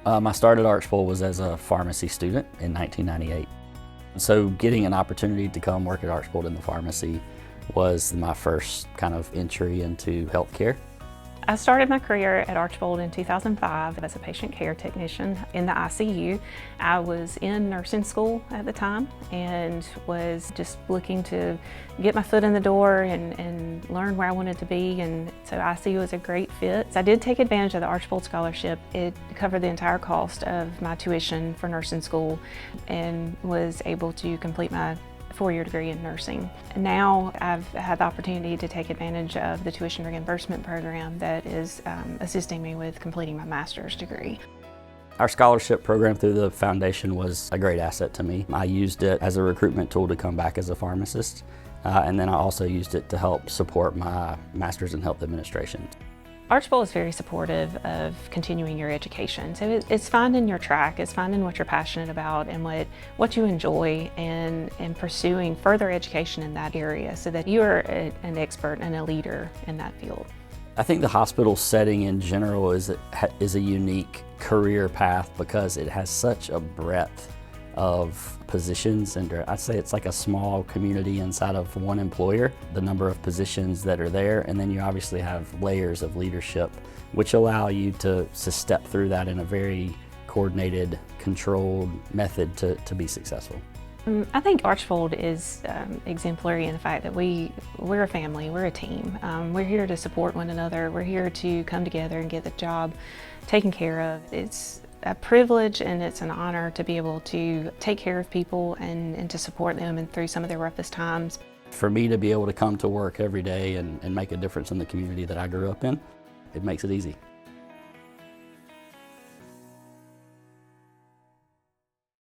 I started Archbold was as a pharmacy student in 1998. So getting an opportunity to come work at Archbold in the pharmacy was my first kind of entry into healthcare. I started my career at Archbold in 2005 as a patient care technician in the ICU. I was in nursing school at the time and was just looking to get my foot in the door and learn where I wanted to be, and so ICU was a great fit. I did take advantage of the Archbold Scholarship. It covered the entire cost of my tuition for nursing school and was able to complete my four-year degree in nursing. Now I've had the opportunity to take advantage of the tuition reimbursement program that is assisting me with completing my master's degree. Our scholarship program through the foundation was a great asset to me. I used it as a recruitment tool to come back as a pharmacist, and then I also used it to help support my master's in health administration. Archbold is very supportive of continuing your education. So it's finding your track, it's finding what you're passionate about and what you enjoy, and pursuing further education in that area so that you are an expert and a leader in that field. I think the hospital setting in general is a unique career path because it has such a breadth of positions, and I'd say it's like a small community inside of one employer, the number of positions that are there, and then you obviously have layers of leadership which allow you to step through that in a very coordinated, controlled method to be successful. I think Archbold is exemplary in the fact that we're a family, we're a team. We're here to support one another, we're here to come together and get the job taken care of. It's a privilege and it's an honor to be able to take care of people and to support them and through some of their roughest times. For me to be able to come to work every day and make a difference in the community that I grew up in, it makes it easy.